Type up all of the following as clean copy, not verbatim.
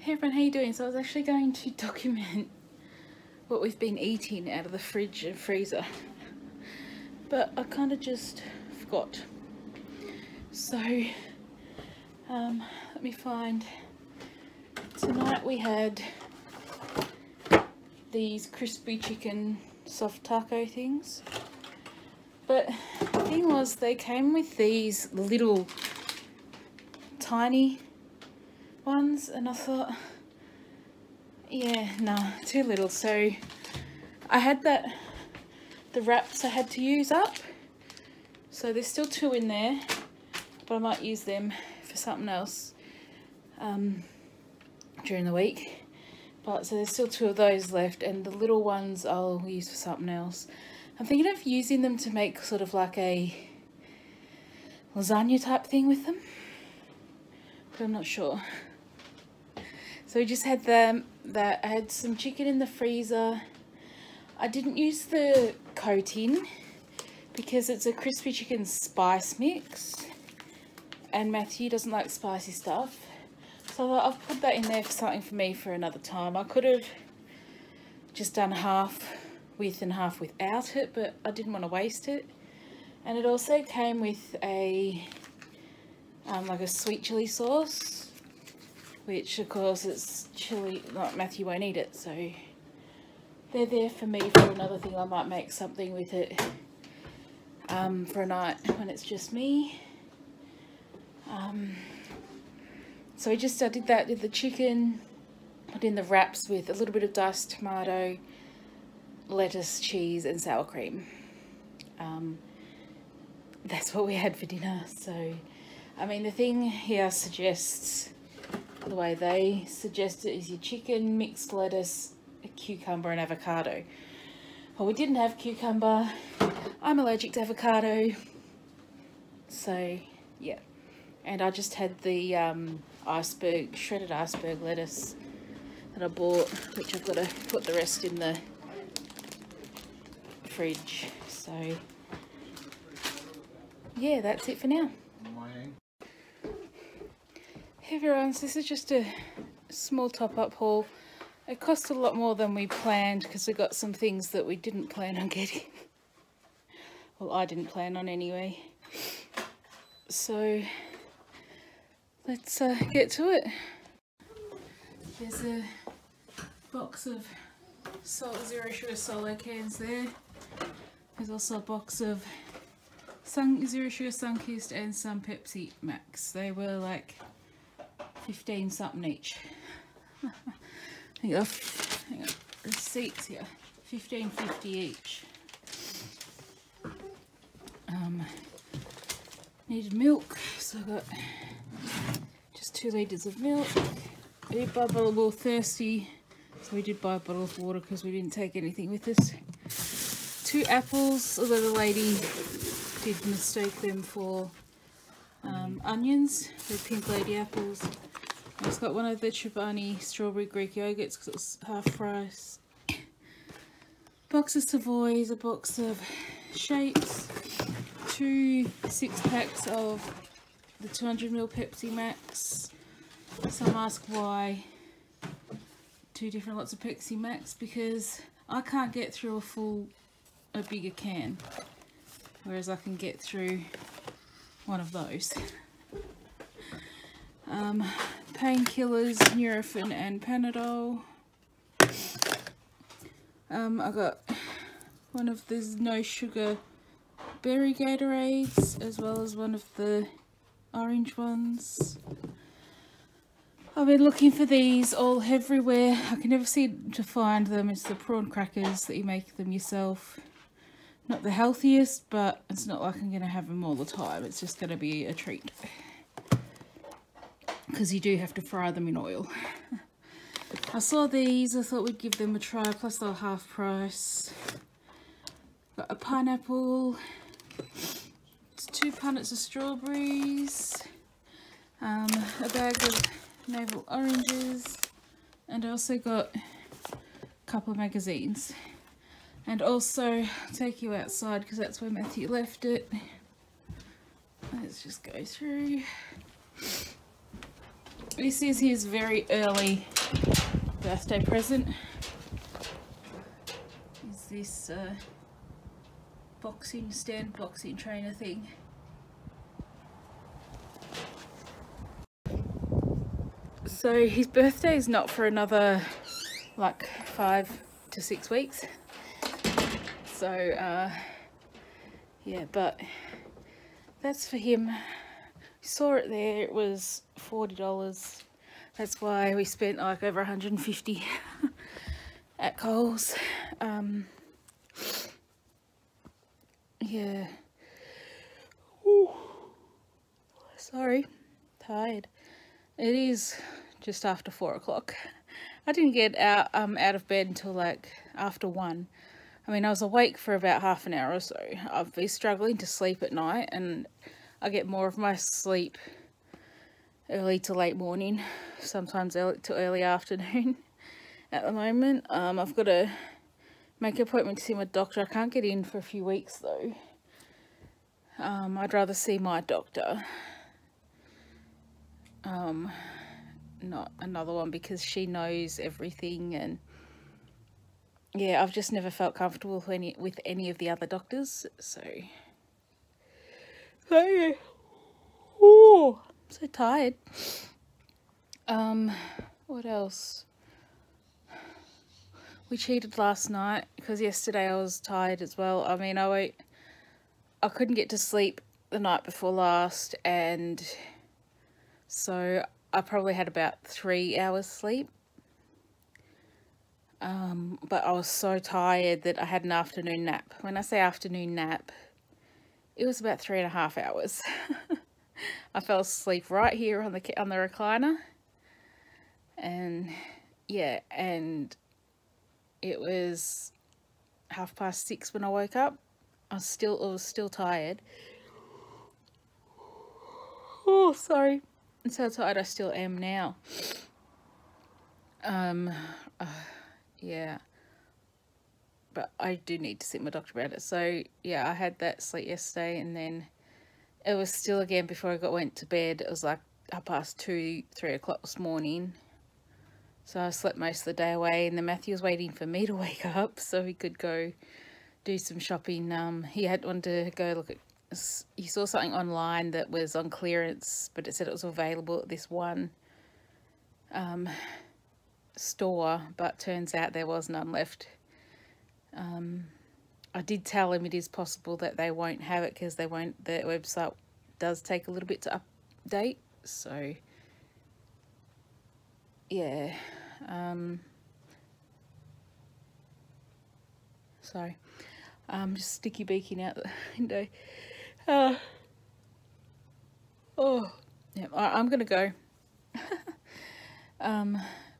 Hey everyone, how you doing? So I was actually going to document what we've been eating out of the fridge and freezer, but I kind of just forgot. So let me find. Tonight we had these crispy chicken soft taco things, but the thing was they came with these little tiny ones, and I thought, yeah, nah, too little. So I had the wraps I had to use up, so there's still 2 in there, but I might use them for something else during the week. But so there's still 2 of those left, and the little ones I'll use for something else. I'm thinking of using them to make sort of like a lasagna type thing with them, but I'm not sure. So we just had them. That I had some chicken in the freezer. I didn't use the coating because it's a crispy chicken spice mix, and Matthew doesn't like spicy stuff. So I thought I'll put that in there for something for me for another time. I could have just done half with and half without it, but I didn't want to waste it. And it also came with a like a sweet chili sauce, which of course it's chili, like Matthew won't eat it, so they're there for me for another thing. I might make something with it for a night when it's just me. So I did that, did the chicken, put in the wraps with a little bit of diced tomato, lettuce, cheese and sour cream. That's what we had for dinner. So I mean, the thing here suggests, the way they suggest it, is your chicken, mixed lettuce, a cucumber and avocado. Well, we didn't have cucumber. I'm allergic to avocado, so yeah. And I just had the shredded iceberg lettuce that I bought, which I've got to put the rest in the fridge. So yeah, that's it for now. Hey everyone, so this is just a small top-up haul. It cost a lot more than we planned because we got some things that we didn't plan on getting. Well, I didn't plan on anyway. So let's get to it. There's a box of zero sugar solo cans there. There's also a box of zero sugar Sunkist and some Pepsi Max. They were like 15 something each. Hang on, receipts here, 15.50 each. Needed milk, so I got just 2 litres of milk. I did buy a bottle, we were thirsty, so we did buy a bottle of water because we didn't take anything with us. 2 apples, although the lady did mistake them for onions. They're pink lady apples. I just got one of the Chobani strawberry Greek yogurts because it was half price. Box of Savoys, a box of Shapes, 2 6-packs of the 200ml Pepsi Max. Some ask why 2 different lots of Pepsi Max, because I can't get through a bigger can, whereas I can get through one of those. Painkillers, Nurofen and Panadol. I got one of the no sugar berry Gatorades, as well as one of the orange ones. I've been looking for these all everywhere. I can never seem to find them. It's the prawn crackers that you make them yourself. Not the healthiest, but it's not like I'm going to have them all the time. It's just going to be a treat, because you do have to fry them in oil. I saw these, I thought we'd give them a try, plus they're half price. Got a pineapple, 2 punnets of strawberries, a bag of navel oranges, and I also got a couple of magazines. And also, I'll take you outside because that's where Matthew left it. Let's just go through. This is his very early birthday present is this stand boxing trainer thing. So his birthday is not for another like 5 to 6 weeks. So yeah, but that's for him. Saw it there, it was $40. That's why we spent like over 150 at Coles. Yeah. Ooh. Sorry, tired. It is just after 4 o'clock. I didn't get out of bed until like after 1. I mean, I was awake for about half an hour or so. I've been struggling to sleep at night, and I get more of my sleep early to late morning, sometimes early to early afternoon at the moment. I've got to make an appointment to see my doctor. I can't get in for a few weeks though. I'd rather see my doctor, not another one, because she knows everything, and yeah, I've just never felt comfortable with any of the other doctors, so yeah. Oh, I'm so tired. What else? We cheated last night because yesterday I was tired as well. I mean, I couldn't get to sleep the night before last, and so I probably had about 3 hours sleep. But I was so tired that I had an afternoon nap. When I say afternoon nap, it was about 3.5 hours. I fell asleep right here on the recliner, and yeah, and it was 6:30 when I woke up. I was still tired. Oh, sorry. I'm so tired. I still am now. Yeah, but I do need to see my doctor about it. So yeah, I had that sleep yesterday, and then it was still again before I went to bed. It was like 2:30, 3 o'clock this morning. So I slept most of the day away, and then Matthew was waiting for me to wake up so he could go do some shopping. He had wanted to go look at, he saw something online that was on clearance, but it said it was available at this one store, but turns out there was none left. I did tell him it is possible that they won't have it because the website does take a little bit to update, so yeah. Sorry, just sticky beaking out the window. Oh yeah, I'm gonna go.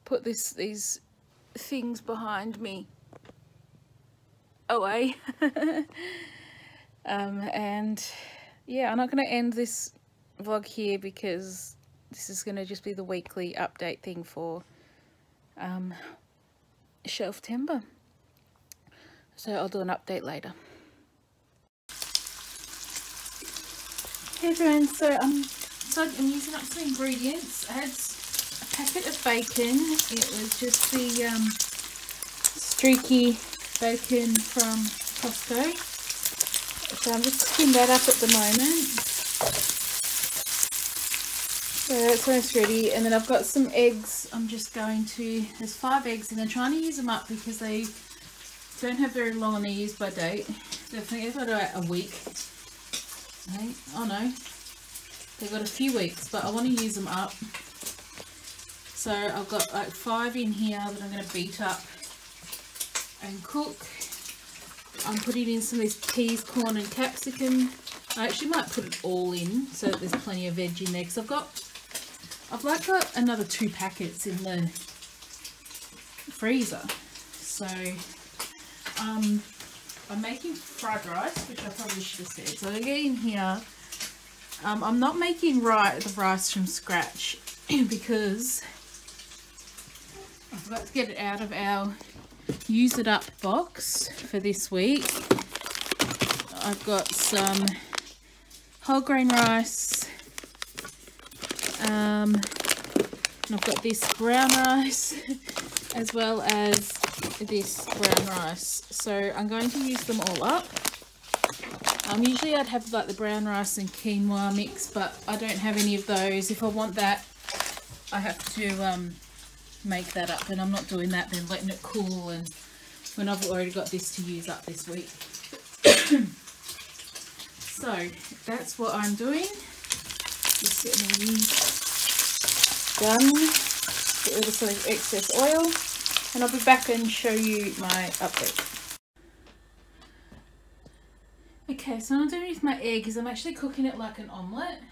Put these things behind me away. And yeah, I'm not going to end this vlog here because this is going to just be the weekly update thing for Shelftember. So I'll do an update later. Hey friends, so I'm using up some ingredients. I had a packet of bacon. It was just the streaky bacon from Costco. So I'm just cooking that up at the moment. So that's almost ready. And then I've got some eggs. There's 5 eggs, and I'm trying to use them up because they don't have very long on their use by date. They've got about a week. Okay. Oh no, they've got a few weeks, but I want to use them up. So I've got like 5 in here that I'm going to beat up and cook. I'm putting in some of this peas, corn and capsicum. I actually might put it all in so that there's plenty of veg in there, because I've got another 2 packets in the freezer. So I'm making fried rice, which I probably should have said. So I get in here. I'm not making the rice from scratch because I forgot to get it out of our use it up box for this week. I've got some whole grain rice, and I've got this brown rice, as well as this brown rice. So I'm going to use them all up. Usually I'd have like the brown rice and quinoa mix, but I don't have any of those. If I want that, I have to make that up, and I'm not doing that, then letting it cool, and when I've already got this to use up this week. So that's what I'm doing. Just getting all these done. Get rid of some excess oil, and I'll be back and show you my update. Okay, so what I'm doing with my egg is I'm actually cooking it like an omelette.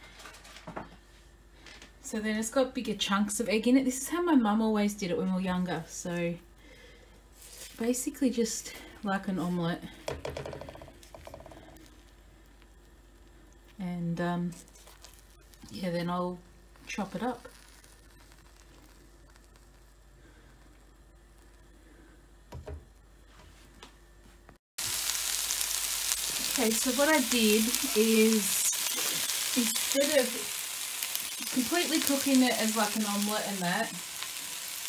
So then it's got bigger chunks of egg in it. This is how my mum always did it when we were younger. So basically just like an omelette. And yeah, then I'll chop it up. Okay, so what I did is, instead of completely cooking it as like an omelette and that,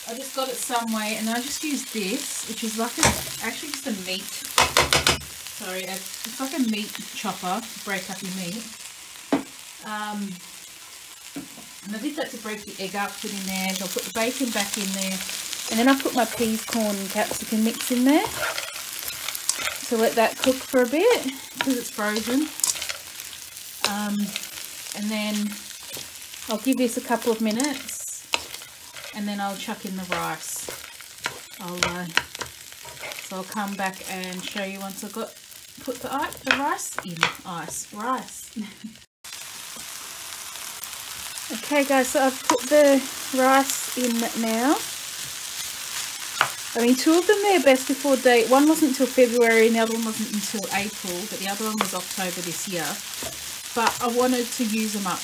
I just got it some way, and I just used this, which is like actually just a meat, sorry, it's like a meat chopper to break up your meat. And I did that to break the egg up, put in there, I'll put the bacon back in there, and then I put my peas, corn and capsicum mix in there. So let that cook for a bit because it's frozen, and then I'll give this a couple of minutes, and then I'll chuck in the rice. So I'll come back and show you once I've put the rice in. Rice. Okay guys, so I've put the rice in now. I mean, two of them, they're best before date. One wasn't until February and the other one wasn't until April, but the other one was October this year. But I wanted to use them up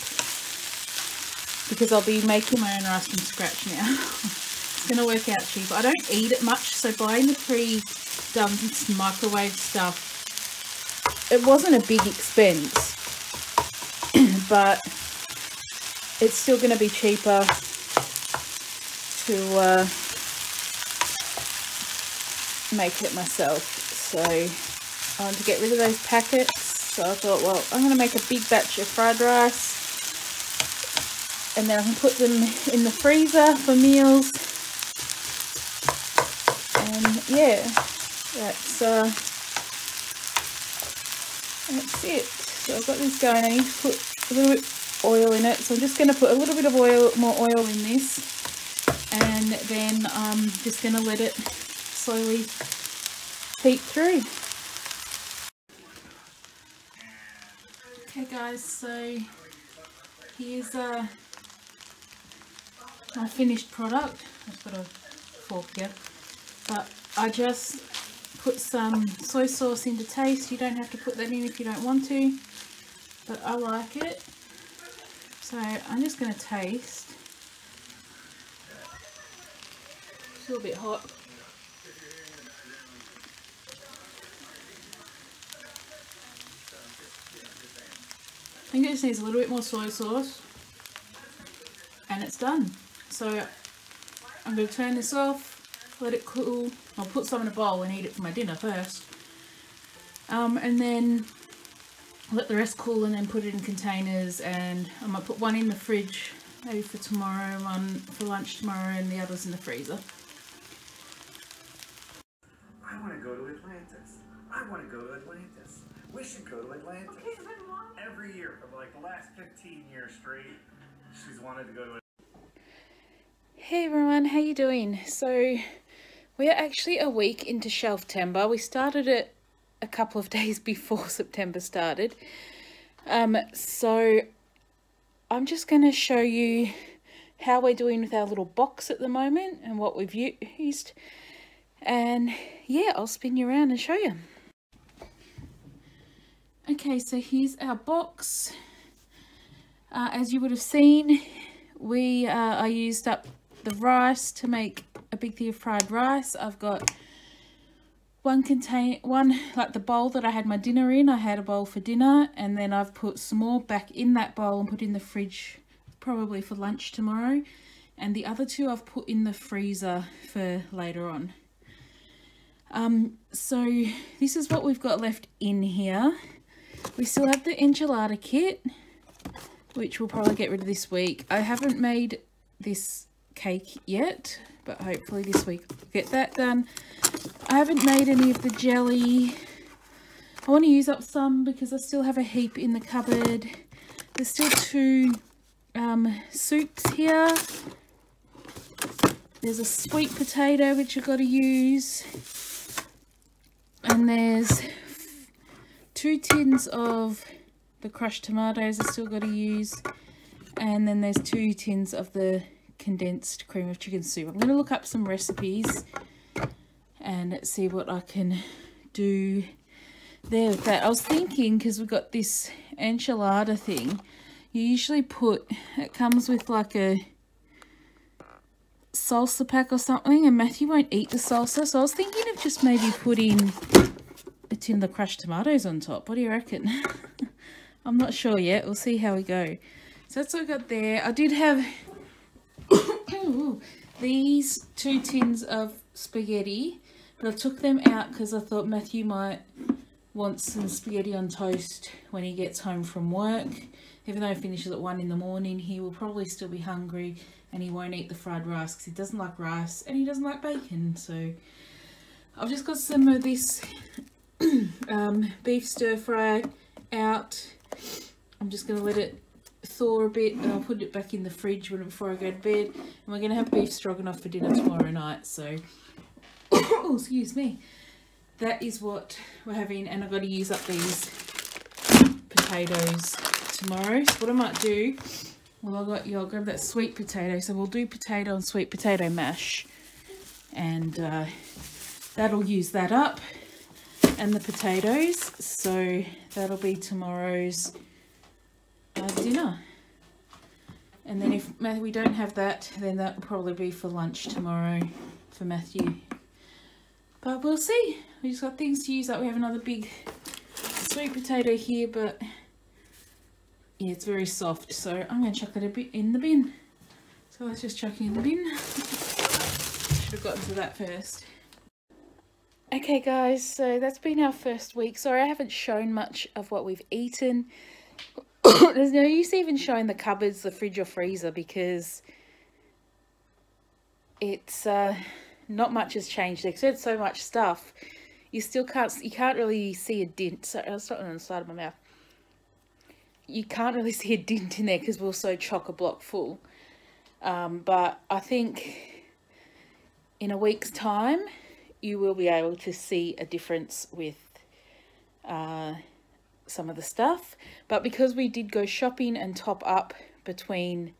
because I'll be making my own rice from scratch now. It's going to work out cheap. I don't eat it much, so buying the pre-done microwave stuff, it wasn't a big expense, but it's still going to be cheaper to make it myself. So I wanted to get rid of those packets, so I thought, well, I'm going to make a big batch of fried rice, and then I can put them in the freezer for meals. And yeah, that's it. So I've got this going. I need to put a little bit of oil in it, so I'm just going to put a little bit of more oil in this, and then I'm just going to let it slowly heat through. Okay guys, so here's my finished product. I've got a fork here, but I just put some soy sauce in to taste. You don't have to put that in if you don't want to, but I like it, so I'm just going to taste. It's a little bit hot. I think it just needs a little bit more soy sauce, and it's done. So I'm going to turn this off, let it cool. I'll put some in a bowl and eat it for my dinner first, and then let the rest cool, and then put it in containers, and I'm going to put one in the fridge maybe for tomorrow, one for lunch tomorrow, and the others in the freezer. I want to go to Atlantis. I want to go to Atlantis. We should go to Atlantis. Okay, every year for like the last 15 years straight, she's wanted to go to Atlantis. Hey everyone, how you doing? So we are actually a week into Shelftember. We started it a couple of days before September started. So I'm just going to show you how we're doing with our little box at the moment and what we've used. And yeah, I'll spin you around and show you. Okay, so here's our box. As you would have seen, I used up the rice to make a big thing of fried rice. I've got one like the bowl that I had my dinner in. I had a bowl for dinner, and then I've put some more back in that bowl and put in the fridge probably for lunch tomorrow. and the other two I've put in the freezer for later on. So this is what we've got left in here. We still have the enchilada kit, which we'll probably get rid of this week. I haven't made this cake yet, but hopefully this week I'll get that done. I haven't made any of the jelly. I want to use up some because I still have a heap in the cupboard. There's still two soups here. There's a sweet potato which I've got to use. And there's 2 tins of the crushed tomatoes I still got to use. And then there's 2 tins of the condensed cream of chicken soup. I'm going to look up some recipes and see what I can do there with that. I was thinking, because we've got this enchilada thing, you usually put, it comes with like a salsa pack or something, and Matthew won't eat the salsa, so I was thinking of just maybe putting a tin of crushed tomatoes on top. What do you reckon? I'm not sure yet. We'll see how we go. So that's what I got there. I did have these 2 tins of spaghetti, but I took them out because I thought Matthew might want some spaghetti on toast when he gets home from work. Even though he finishes at 1 in the morning, he will probably still be hungry and he won't eat the fried rice because he doesn't like rice and he doesn't like bacon. So I've just got some of this beef stir fry out. I'm just going to let it thaw a bit and I'll put it back in the fridge before I go to bed. And we're going to have beef stroganoff for dinner tomorrow night. So, oh, excuse me. That is what we're having, and I've got to use up these potatoes tomorrow. So what I might do, well, I'll grab that sweet potato. So we'll do potato and sweet potato mash, and that'll use that up, and the potatoes. So that'll be tomorrow's dinner. And then if we don't have that, then that'll probably be for lunch tomorrow for Matthew. But we'll see. We just got things to use up. We have another big sweet potato here, but yeah, it's very soft. So I'm going to chuck that a bit in the bin. So let's just chuck it in the bin. Should have gotten to that first. Okay guys, so that's been our first week. Sorry I haven't shown much of what we've eaten. There's no use even showing the cupboards, the fridge or freezer, because it's not much has changed. They've said so much stuff. You can't really see a dent. So I'll start on the side of my mouth. You can't really see a dent in there because we're so chock-a-block full. But I think in a week's time, you will be able to see a difference with some of the stuff. But because we did go shopping and top up between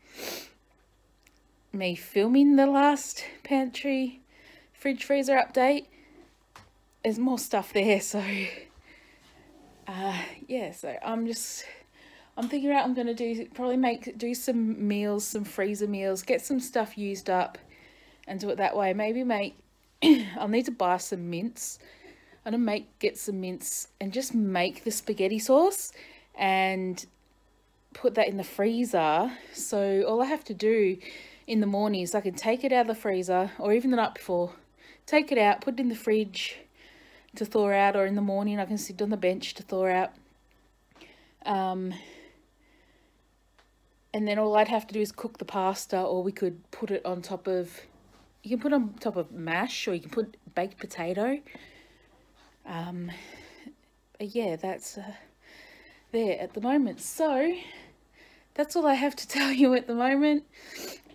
me filming the last pantry fridge freezer update, there's more stuff there. So yeah, so I'm thinking about, I'm going to do some meals, some freezer meals, get some stuff used up and do it that way. Maybe I'll need to buy some mince. I'm going to get some mince and just make the spaghetti sauce and put that in the freezer. So all I have to do in the morning is I can take it out of the freezer, or even the night before, take it out, put it in the fridge to thaw out, or in the morning I can sit on the bench to thaw out. And then all I'd have to do is cook the pasta, or we could put it on top of, you can put it on top of mash, or you can put baked potato. Yeah, that's there at the moment. So that's all I have to tell you at the moment.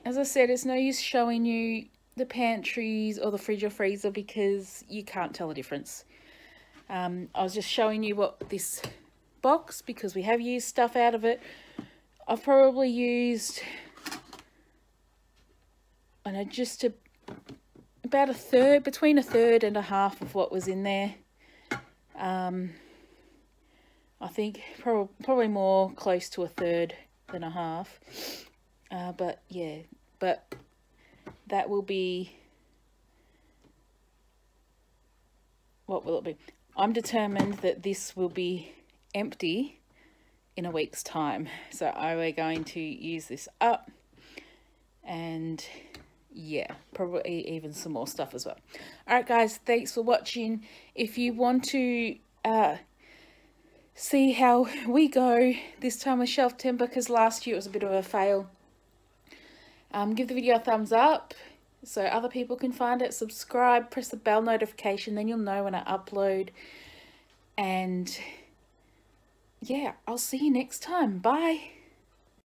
As I said, it's no use showing you the pantries or the fridge or freezer because you can't tell the difference. I was just showing you what this box, because we have used stuff out of it. I've probably used, I know, just about a third, between a third and a half of what was in there. I think probably more close to a third than a half. But yeah, but that will be, what will it be? I'm determined that this will be empty in a week's time. So we're going to use this up and yeah, probably even some more stuff as well. All right, guys, thanks for watching. If you want to see how we go this time with Shelftember, because last year it was a bit of a fail, give the video a thumbs up so other people can find it. Subscribe, press the bell notification, then you'll know when I upload. And yeah, I'll see you next time. Bye.